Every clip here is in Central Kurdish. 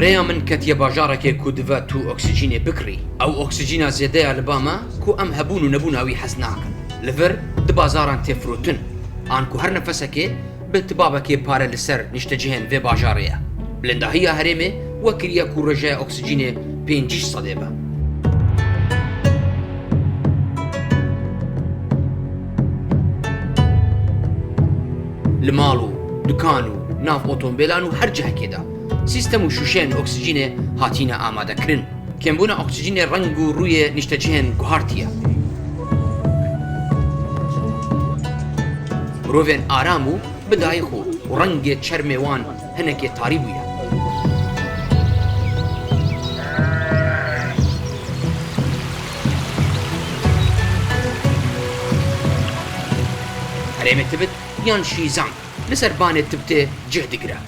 ريا من كتيا باجارك كو دفا تو أكسجيني بكري أو أكسجينا زيادة لباما كو أم هبون ونبون أوي حسناكن لفر دبازاران تفروتن آنكو هر نفسك بتبابك بارا لسر نشتجهن في باجاريا بلندا هي هرمي وكريا كو رجاء أكسجيني بينجيش صديبة لمالو دكانو ناف اوتومبيلانو هر جه كده سيستم شوشين اكسجين هاتينا آماده كرن كمبونا اكسجين رنگو روی نشتجهن گوهارتيا مروفين آرامو بدايخو ورنگ چرموان هنكي تاريبويا هريمة تبت يان شيزان لسر بانه تبته جهد قرا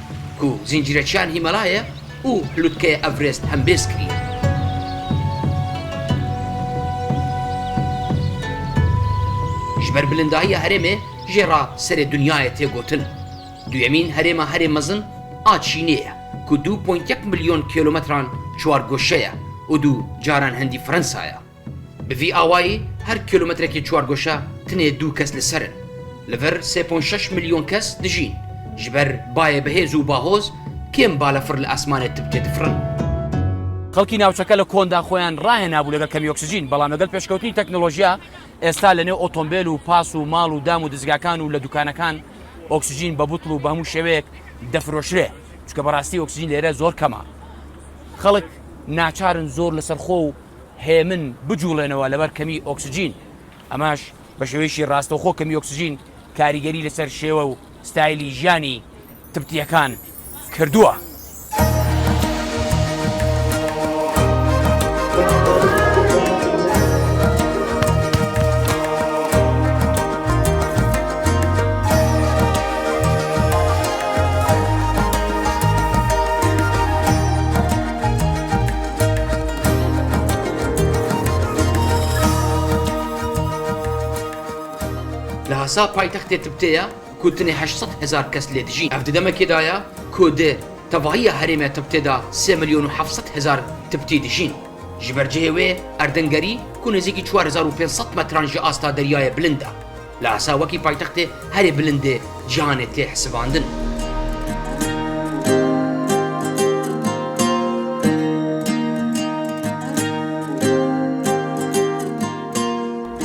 كو زنجيرتشان هيمالايا و هلوتكي افريست هم بيسكري جبر بلنداهي هرمه جرا سر دنياي تيغوتن دويمين هرمه هرم مزن آتشينيه كو 2.1 مليون كيلومتران چوار گوشه و دو جاران هندي فرنسايا بفي آواي هر كيلومتركي چوار گوشه تنه دو كس لسرن لفر 3.6 مليون كس دجين جبر باي بهيز و باهوز كم بالافر الاسمان تبتي دفرن خەڵکی ناوچەکە لە کۆندا خۆیان ڕاهێنابوو لەگەڵ کەمی ئۆکسجین بەڵام لەگەڵ پێشکەوتنی تەکنۆلۆژیا ئێستا لەنێو ئۆتۆمبیل و پاس و ماڵ و دام و دزگاکان و لە دوکانەکان ئۆکسجین بە بوتڵ و بە هەموو شێوەیەک دەفرۆشرێ چونکە بەڕاستی ئۆکسجین لێرە زۆر کەمە خەڵک ناچارن زۆر لەسەر خۆ و هێمن بجوڵێنەوە لەبەر کەمی ئۆکسجین ئەماش بە شێوەیەکی ڕاستەوخۆ کەمی ئۆکسجین کاریگەری لەسەر شێوە و ستایلی ژیانی تبتیەکان کردووە. لهاسا پایتەختێ تبتەیە کوتنێ 800,000 کەس لێ دژین ئەف دەمەکێدایە کۆدێ تەواهیە هەرێمە تبتێدا 3,700,000 تبتی دژین ji ber cihê wê erdingerî ku nêzîkî 4,500 metran ji asta deryayê bilind e li hesa wekî paytextê herê bilindê cihanê tê hesibandin.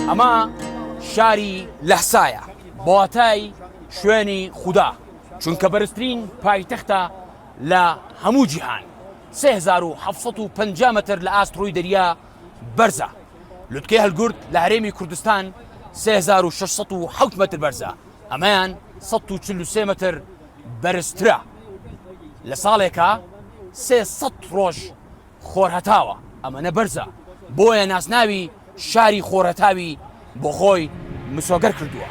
ئەمە شاری لەحسایە بۆواتای شوێنی خودا چونکە بەرزترین پایتەختە لە هەموو جیهان 3,750 متر لە ئاستڕۆی دەریا بەرزە لوتکەی هەلگورد لە هەرێمی کوردستان 3,607 متر بەرزە ئەمەیان 143 متر بەرزترە لە ساڵێکە 300 ڕۆژ خۆرهەتاوە ئەمەنە بەرزە بۆیە ناسناوی شاری خۆرهەتاوی بۆ خۆی مسۆگەر کردووە.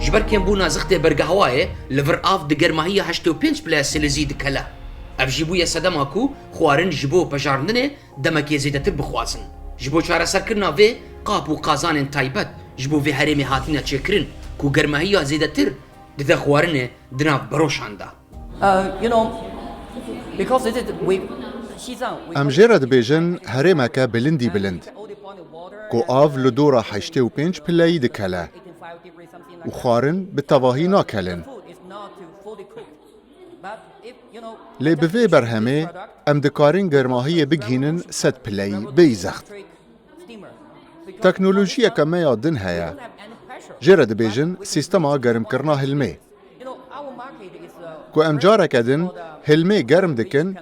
ji ber kêmbûna zixtê bergehewayê li vir av di germahiya 85 bila selezî dikele. Ev jî bûye sedema ku xwarin ji bo pejarandinê demekê zêdetir bixwazin. Ji bo çareserkirina vê qap û qazanên taybet ji bo vê herêmê hatîne çêkirin ku germahiya zêdetir dide xwarinê di nav beroşan de. ئەم ژێرە دەبێژن هەرێمەکە بلندی بلند کۆ ئاڤ لە دۆرە 85 پلەی دکەلە و خواردن bi tevahî nakelin. Lê bi vê berhemê em dikarin germahiyê bigihînin sed pileyî bêyî zext. Teknolojiyeke me ya din heye. Jê re dibêjin sîstema germkirina hilmê. Ku em careke din hilmê germ dikin,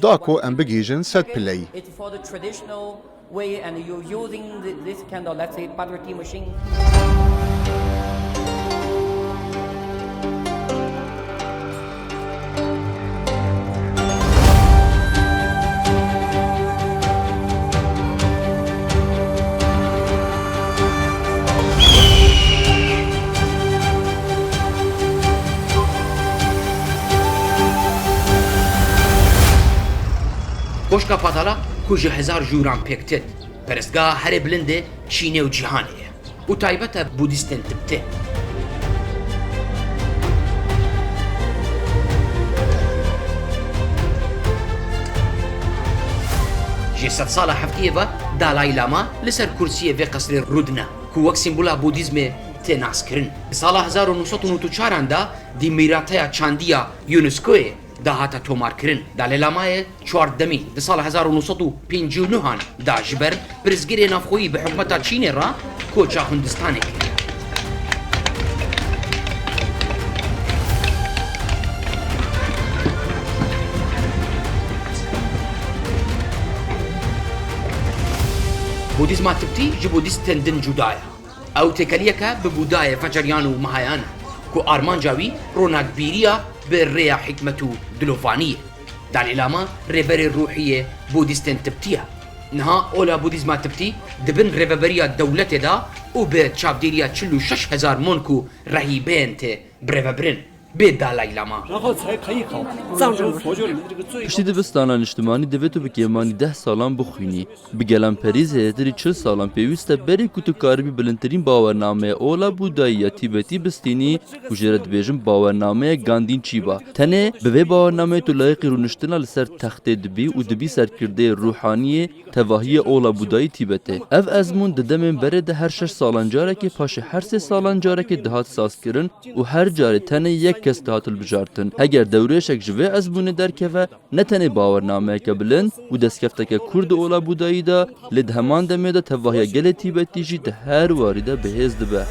da ku em bigîjin sed pileyî. Koşka patala ku ji hezar jûran pêk tit. Perestgeha herê bilindê Çînê û cîhanê ye û taybet e Budîstên tibtê. جی 100 سالا هفتیه و دالای لاما لسر کرسیه و قصر رودنا کو وەک سیمبولا بودیزمê tê naskirin. Di sala 1994 da di mîrateya çandiya UNESCOyê dahata tomarkirin. Dalêlamayê çwardemîn di sala 1959 da ji ber pirsgirê navxweyî bi hikûmeta Çînê ra koça Hindistanê kir. بودیزما تبتی ji bûdîstên din cuda ye. Ew têkeliyeke bi bûdayê feceriyan û mehayan e ku armanca wî ronakbîriya bi rêya hikmet û dilovaniyê. Dalêlama rêberê ruhiyê bûdîstên tibtî ye. Niha ola bûdîzma tibtî dibin rêveberiya dewletê da û bi çavdêriya 46,000 monk û rehîbeyên tê birêvebirin. Bê Dalai Lama. پشتی دبستانا نیشتمانی دویتو بکیمانی 10 سالان بخوینی. بگلم پریزه دری 40 سالان پیوسته بری کتو کاربی بلندترین باورنامه اولا بودایی یا تیبتی بستینی وجرد بیجم باورنامه گاندین چیبا. تنه به باورنامه تو لایقی رونشتنا لسر تخت دبی و دبی سرکرده روحانی تواهی اولا بودایی تیبته. اف ازمون ددمن بره ده هر 6 سالان جاره که پاش هر 3 سالان جاره که دهات ساز کرن و هر جاره تنه یک کس دهات البجارتن. اگر دورهشک جوه ازمون درکه نتنه باورنامه که بلند و دستکفته که کرد اولا بودایی دا لد همان دمه دا تواهی گل تیبتی جی ده هر واریده بهز دبه.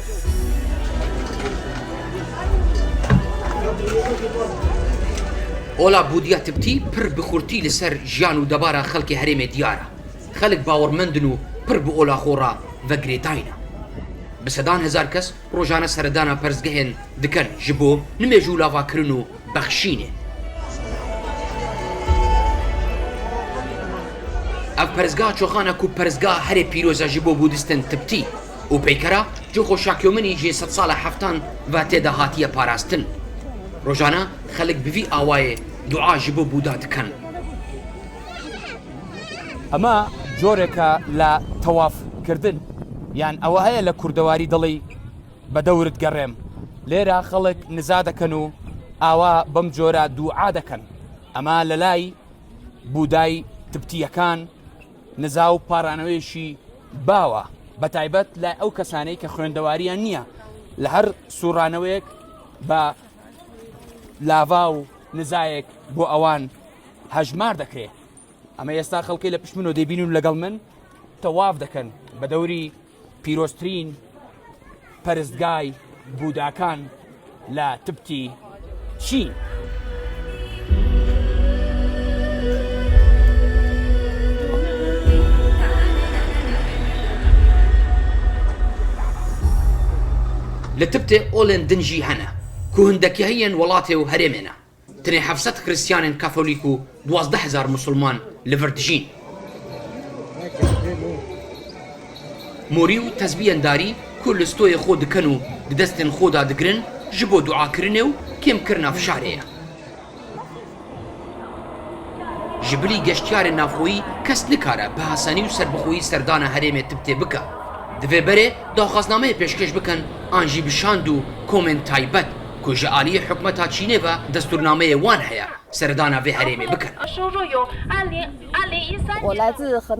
اولا بودیا تبتی پر بخورتی لسر جیان و دبارا خلق هرم دیاره. خلق باورمندن و پر به اولا خورا و گریتاینا. بسدان هزار کس روزانه سردانا پرزگهن دکن جبو نمیجو لاوا کرنو بخشینه. اف پرزگاه چوخانه کو پرزگاه هر پیروزا جبو بودستن تبتی و پیکرا جو خوشاکیومنی جی 100 سال هفتان و تیدا هاتیه پاراستن. روزانه خلق بوی آوای دعا جبو بودا دکن. اما جورێکە لە تەواف کردن یان ئەوە هەیە لە کوردەواری دڵی بە دەورت گەڕێم لێرە خەڵک نزا دەکەن و ئاوا بەم جۆرە دوعا دەکەن ئەما لە لای بودای تبتیەکان نزا و پارانەوەیشی باوە بەتایبەت لای ئەو کەسانەی کە خوێندەواریان نییە لە هەر سوڕانەوەیەک بە لاوا و نزایەک بۆ ئەوان هەژمار دەکرێت. ئەمە ئێستا خەڵکی لە پشت منەوە دەبین و لەگەڵ من تەواف دەکەن بە دەوری پیرۆستترین پەرستگای بوداکان لە تبتی چین. لە تبتێ ئۆڵێن دنجی هەنە کو هەندێکی هەیەن وڵاتێ و هەرێمێنە تنێ 700 خریستیانên کاتۆلیک و 12,000 مسلمان لەڤەر دژین. مۆری و تەزبیەنداری کو لە ستۆیە خۆ دکەن و دەستێن خۆدا دگرن ji بۆ دوعاکردنێ و کێمکردنا فشارەیە. ji bilî geştyarên navxweyî kes nikare bi hasanî û serbixweyî serdana herêmê tibtê bike. Divê berê daxwaznameyê pêşkêş bikin an jî bi şand û komên taybet ku ji aliyê hikûmeta Çînê ve destûrnameyê wan heye serdana vê herêmê bikin.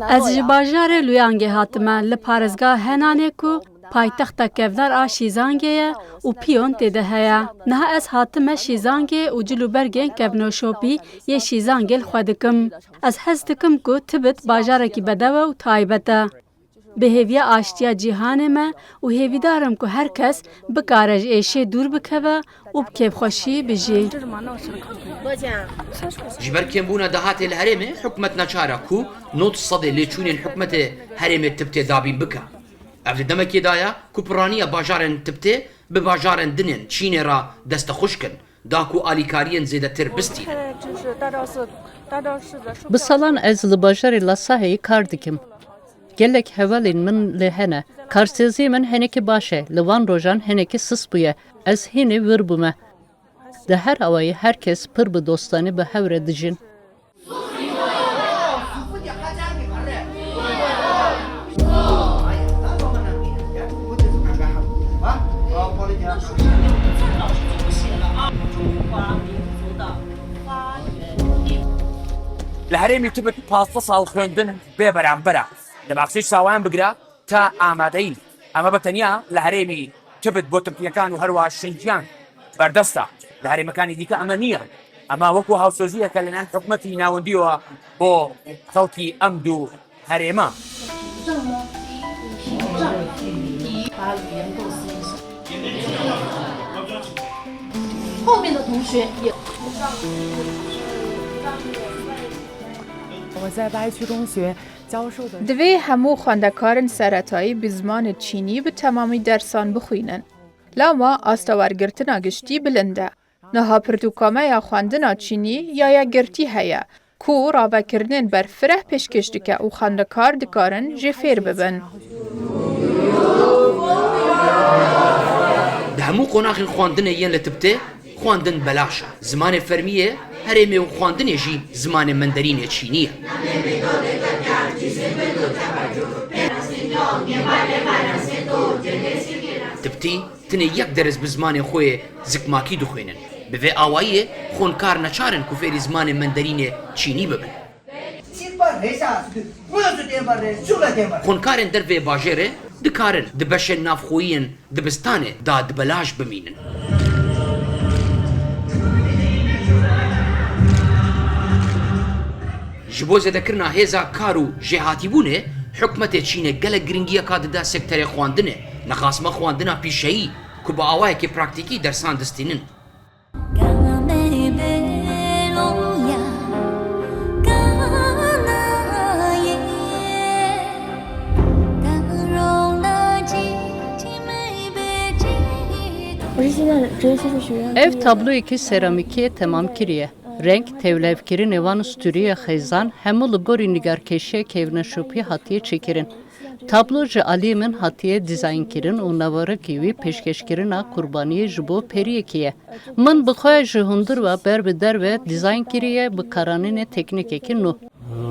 Ez ji bajarê Luyangê hatime li parêzgeha Henanê ku paytexta kevdar a Şîzangê ye û piyon têde heye. Niha ez hatime Şîzangê û cilûbergên kevnoşopî yê Şîzangê li xwe dikim. Ez hez dikim ku Tibet bajarekî bedew û taybet e. Bihêviya aştiya cîhanê me û hêvîdarim ku her kes bikare ji êşê dûr bikeve û bi kêfxweşî bijî. Ji ber kêmbûna dehatê li herêmê hikûmet neçare ku 90 sedê lêçûnên hikûmetê herêmê Tibtê dabîn bike. Ev li demekê da ye ku piraniya bajarên Tibtê bi bajarên dinên Çînê ra destexuşkin da ku alîkariyên zêdetir bistînin. Bi salan ez li bajarê Lasaheyê kar dikim. Gelek hevalên min li hene. Karsêzî min henekî baş e. Li van rojan henekî sis bûye. Ez hinê vir bûme. Di her awayî herkes pir bi dostanî bi hev re dijin. لە هەرێمی تبت 15 ساڵ خوێندن بێ بەرامبەرە لە باخچەی ساوایان بگرە تا ئامادەین ئەمە بەتەنیا لە هەرێمی تبت بۆ ترکیەکان و هەروە شینجیان بەردەستە لە هەرێمەکانی دیکە ئەمە نییە ئەما وەکو هاوسۆزیەکە لەناو حکومەتی ناوەندیەوە بۆ خەڵکی ئەم دوو هەرێمە. 后面的同学也。我在白区中学教授的 دوی هەموو خوێندەکارن سەرەتایی بە زمانی چینی بە تەمامی دەرسان بخوێنن. لەما ئاستەوارگرتنا گشتی بلندە. نەها پرتوکامەیە خوێندنا چینی یا یەکگرتی هەیە کو ڕاوەکردن بەر فرە پێشکەش دکە و خوێندەکار دکارن جێ فێر ببن. لە هەموو قۆناغی خواندنە یەن لە تبتێ خواندن بەلاشە زمانێ فەرمیە هەرێمێ و خواندنێژی زمانێ مەندەرینێ چینیە. تبتی تنێ یەک دەرس بە زمانێ خۆیە زگماکی دخوێنن بەvê ئاواییە خۆنکار نەچارن کو فێری زمانێ مەندەرینێ چینی ببن. خۆنکارên dervê bajêrê dikarin di beşên navxweyîyên dibistanê da dibelaj bimînin. Ji bo zêdekirina hêza kar û jêhatîbûnê hikûmetê Çînê gelek giringiyeka dida sekterê xwandinê nexasma xwandina pîşeyî ku bi awayekî praktîkî dersan distînin. Ev tabloyekî seramîkiyê temam kiriye. Renk tevlevkirî nevan stûriye xêzan hemû li gorî nîgarkeşiya kevneşopî hatiye çêkirin. Tablo ji aliyê min hatiye dîzaynkirin û nevarekî wî pêşkêşkirina qurbaniyê ji bo periyekî ye. Min bi xwe ji hundir ve ber bi derve dîzayn kiriye bi karanînê teknîkekî nû.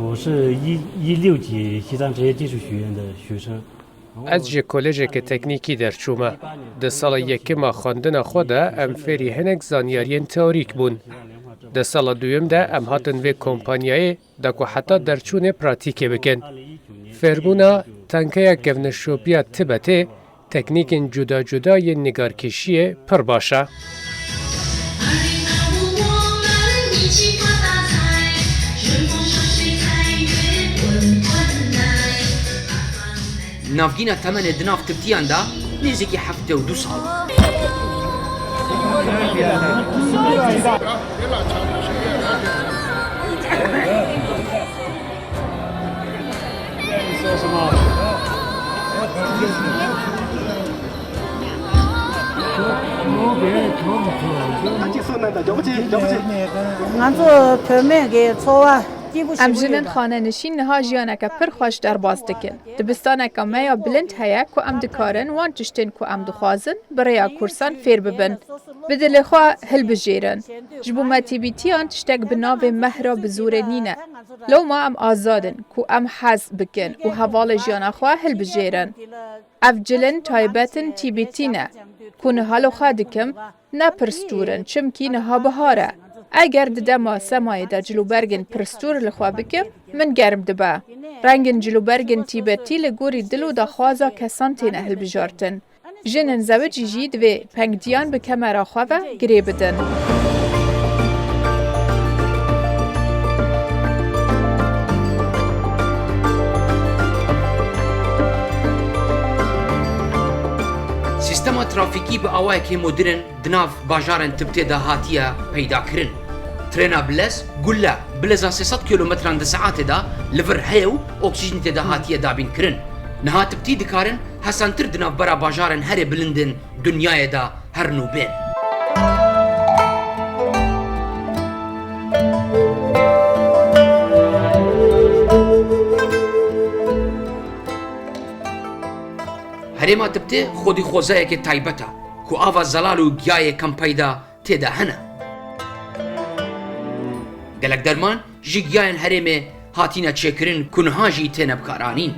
我是116级西藏职业技术学院的学生。 Ez ji kolejeke teknîkî derçûme. Di sala yekîma xwendina xwe de em fêrî hinek zanyariyên teorîk bûn. Di sala duyem de em hatin vê kompanyayê da ku heta derçûnê pratîkê bikin. Fêrbûna tenkeya kevneşopiya Tibetê teknîkên cuda cuda yên nîgarkêşiyê pir baş e. Navgîna temenê di nav tibtiyan da nêzîkî 72 sal. ئەم ژنن خانەنشین niha jiyaneke pir xweş derbas dikin. Dibistaneka me ya bilind heye ku em dikarin wan tiştên ku em dixwazin bi rêya kursan fêr bibin. Bi dilê xwe hilbijêrin. Ji bo me tîbîtiyan tiştek bi navê mehra bi zorê nîne. Lewma em azadin ku em hez bikin û hevalê jiyana xwe hilbijêrin. Ev cilin taybetin tîbîtî ne. Ku nihalo xwe dikim ne pirstûrin çimkî niha bihar e. Eger di dema semayê de cilûbergên pirstûr li xwe bikim, min germ dibe. Rengên cilûbergên Tîbetî li gorî dil û daxwaza kesan têne hilbijartin. Jinên zewicî jî divê pengdiyan bi kemera xwe ve girê bidin. Sistema trafîkî bi awayekî modern di nav bajarên Tibtê de hatiye peydakirin. Trêna bilez gulle bileza 300 kilometran di saetê da li vir heye û oksîjin tê de hatiye dabînkirin. Niha Tibtî dikarin hesantir di navbera bajarên herê bilindin dunyayê da her nû bên. Herêma Tibtê xwedî xwezayekê taybet e ku ava zelal û giyayê kempeyda têde hene. Gelek derman ji giyayên herêmê hatîne çêkirin ku niha jî têne bikaranîn.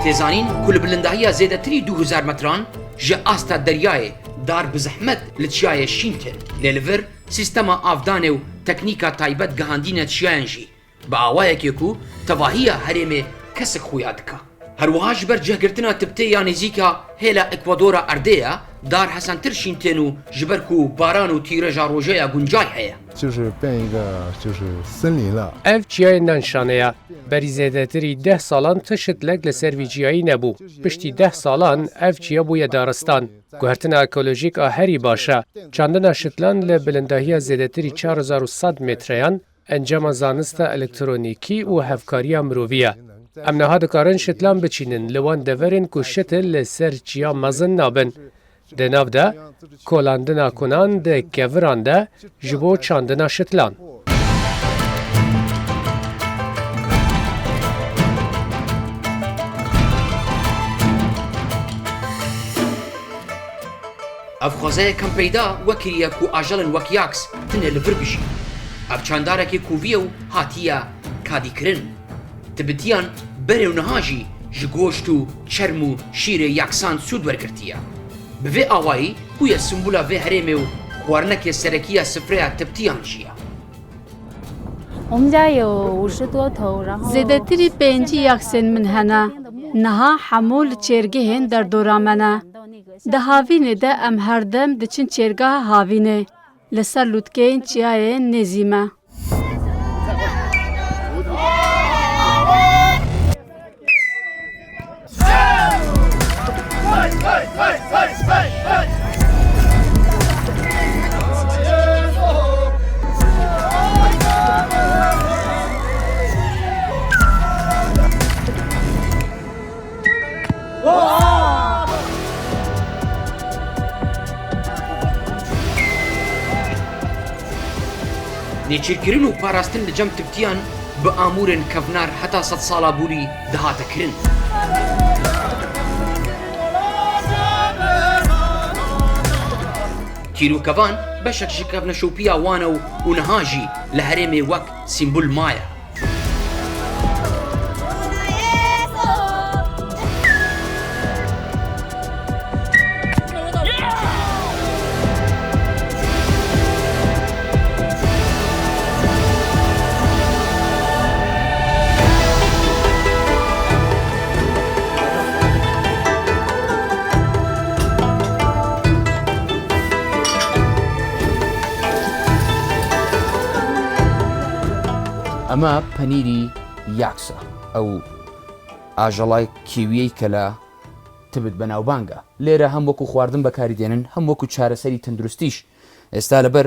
تێزانین کو لە بلنداییە زێدەتری 2000 متران ji asta deryayê dar bi zehmet li çiyayê şîntin lê li vir sîstema avdanê û teknîka taybet gihandîne çiyayan jî bi awayekê ku tevahiya herêmê kesik xuya dike. Herwiha ji ber cihgirtina tibtê ya nêzîka hêla Ekwadora erdê dar hesentir şîntên û ji ber ku baran û tîreja rojeya guncay heye. Ev çiyayên nanşaneya berî zêdetirî 10 salan tişitlek li ser vî çiyayî nebû. Piştî 10 salan ev çiya bûye daristan. Guhertina ekolojîk a herî baş e. Çandina şitlan li bilindahiya zêdetirî 4100 metreyan encama zanista elektronîkî û hevkariya mirovî ye. Em niha dikarin şitlan biçînin li wan deverên ku şitil li ser çiya mezin nabin. Di nav de kolandina kunan di keviran de ji bo çandina şitlan. Ev xwezayekên peyda wekiriye ku ajelên wek yaks tune li vir bijî. Ev çandarekê kûviye û hatiye kadîkirin. Tibitiyan berê niha jî ji goşt û çerm û şîrê yaksan sûd wergirtiye. Bi vê awayî bûye simbûla vê herêmê û xwarinekê serekiya sifreya tibtiyan jî ye. زێدەتری پێنجی یاکسên min hene. Niha hemû li çêrgehên derdora me ne. Di havînê de em herdem diçin çêrgeha havînê. Li ser lûtkeyên çiyayên nêzî me. Nêçîrkirin û parastin li cem tibtiyan bi amûrên kevnar heta 100 sala bûrî dihate kirin. Tîrûkevan beşek ji kevneşopiya wan û niha jî li herêmê wek sîmbol maye. ئەمە پەنیری یاکسە ئەو ئاژەڵای کیویەی کە لە تبت بەناوبانگە لێرە هەم وەکو خواردن بەکاریدێنن هەم وەکو چارەسەری تەندروستیش ئێستا لەبەر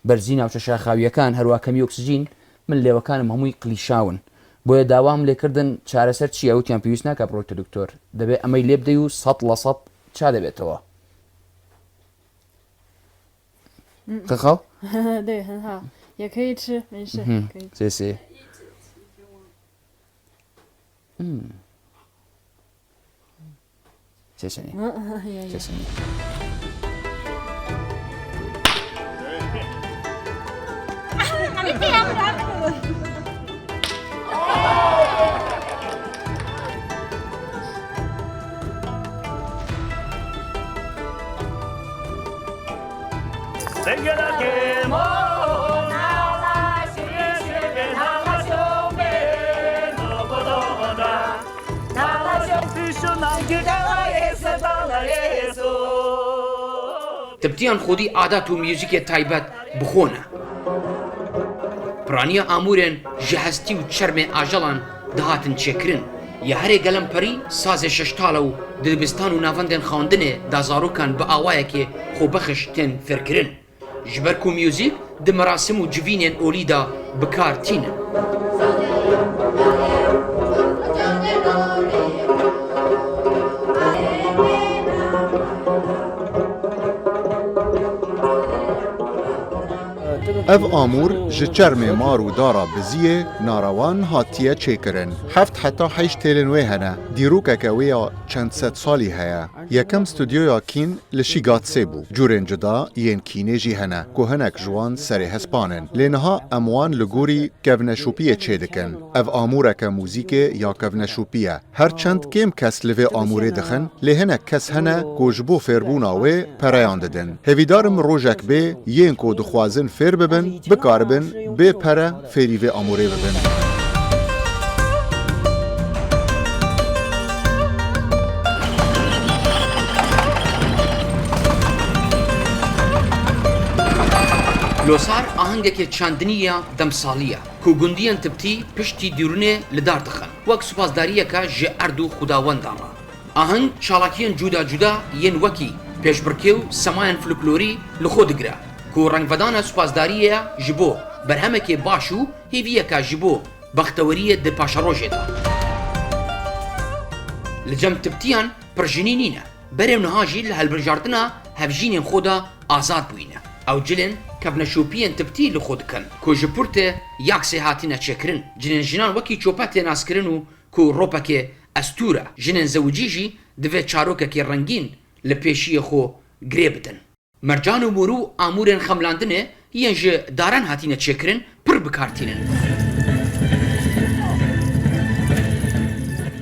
بەرزی ناوچە شاخاویەکان هەروە کەمی ئۆکسجین من لێوەکانم هەمووی قلیشاون بۆیە داوام لێکردن چارەسەر چیە وتیان پێویست ناکە بڕۆیتە دکتۆر دەبێت ئەمەی لێ بدەی و 100% چا دەبێتەوە خەخاو 对，很好，也可以吃，没事。可以。谢谢。谢谢你。谢谢你。تبتیان خودی عادات و میوزیک تایبەت بخۆنە. پرانیە ئامورێن ji hestî û çermê ajelan dihatin çêkirin. Ya herê gelemperî sazê şeştala û di dibistan û navendên xwandinê da zarokan bi awayekê xwebexiş tên fêrkirin. Ji ber ku myûzik di merasim û civînên olî da bikar tînin. اف آمور جه چرم مار و دارا بزیه ناروان هاتیه چیکرن. هفت حتی 8 تیلن وی هنه. دیروکه که ویا چند ست سالی هیا. یکم استودیویا کین لشیگات سیبو. جورن جدا ین کینه جی هنه. که هنک جوان سری هسپانن. لینها اموان لگوری کونشوپیه چه دکن. اف آموره که موزیک یا کونشوپیه. هر چند کم کس لوی آموره دخن لهنه کس هنه کجبو فربونا و پریان ددن. هویدارم روژک به ین که دخوازن فر ببن بکاربن به پره فری و آموره ببن. لۆسار ئاهەنگێکی چاندنیە دەمساڵیە کو گوندیان تبتی پشتی دیرونێ لەدار دەخەن وەک سوپاسداریەکە ژێ ئەرد و خوداوەنداڕە ئاهەنگ چاڵاکیان جودا جودا یەن وەکی پێشبڕکێ و سەمایان فلکلۆری لەخۆ دەگرە کو ڕەنگڤەدانە سوپاسداریە ji بۆ بەرهەمێکێ باش و هیڤیەکە ji بۆ بەختەوەریە دە پاشەڕۆژێدا لە جەم تبتیان پڕژنی نینە بەرێو نەهاژی لە هەلبرژاردنە هەڤژینێن خۆدا ئازاد بووینە ئەو جلن کەڤنەشۆپیان تبتی لە خۆ دکەن کۆ ji پورتێ یاکسێ هاتینە چێکردن جنێن ژنان وەکی چۆپە تێناسکردن و کۆ ڕۆپەکێ ئەستورە ژنێن زەوجیژی دەوێت چارۆکێکی ڕەنگین لە پێشیە خۆ گرێ بدەن مەرجان و مور و ئامورێن خەملاندنێ یەن ji داران هاتینە چێکردن پڕ بکارتینن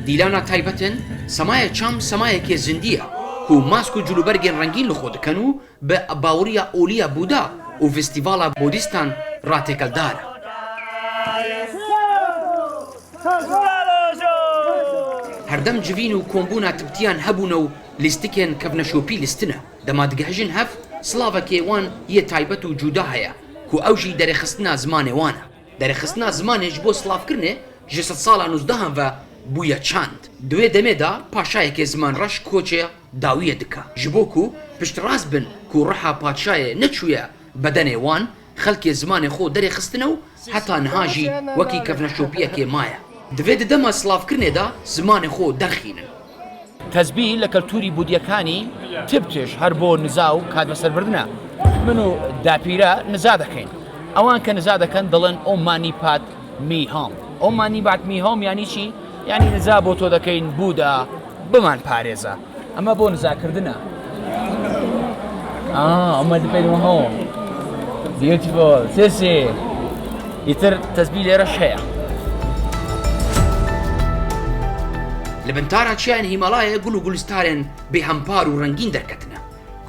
دیلانە تایبەتن سەمایە چام سەمایەکێ زیندیە و ماسک و جلوبەرگێن ڕەنگین لە خۆ دەکەن و بە باوریە ئۆلیە بوودا و فستیڤاڵە بۆدیستان ڕاتێکەلدارە هەردەم جوین و کۆمبوونە تبتیان هەبوونە و لیستکێن کەڤنەشۆپی لیستنە دەما دگەهژن هەف سلاڤەکێ وان یە تایبەت و جودا هەیە کو ئەوژی دەرەخستنا زمانێ وانە دەرەخستنا زمانێش بۆ سلاڤکردنێ ji 100 ساڵا 19 ve bûye çand. Duê demê da paşayekê ziman reş koçê dawiyê dike. Ji bo ku piştrast bin ku riha padşayê neçûye bedenê wan, xelkê zimanê xwe derê xistine û heta niha jî wekî kevneşopiyekê maye. Divê di dema slavkirinê da zimanê xwe derxînin. تەزبیل لە کەلتوری بودیەکانی تبتش هەر بۆ نزا و کات بەسەربردنە من و داپیرە نزا دەکەین ئەوان کە نزا دەکەن دەڵێن ئۆمانی پات میهام ئۆمانی بات میهام یانی چی؟ یعنی نزا بۆ تۆ دەکەین بوودا بمان پارێزە ئەمە بۆ نزاکردنە ئەمە دپێنەوە بیوتیفۆل سێسێ ئیتر تەزبیل لێرەش هەیە لە بنتارە چیان هیماڵایە گوڵ و گولستارێن بێهەمپار و ڕەنگین دەرکەتنە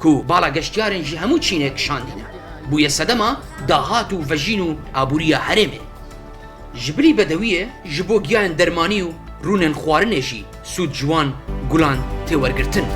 کو باڵا گەشتیارێنژی هەموو چینێک شاندینە بوویە سەدەما داهات و ڤەژین و ئابووریە هەرێمێ ژبری بەدەویە ji بۆ گیان دەرمانی و ڕوونێن خواردنێژی سوود جوان گوڵان تێوەرگرتن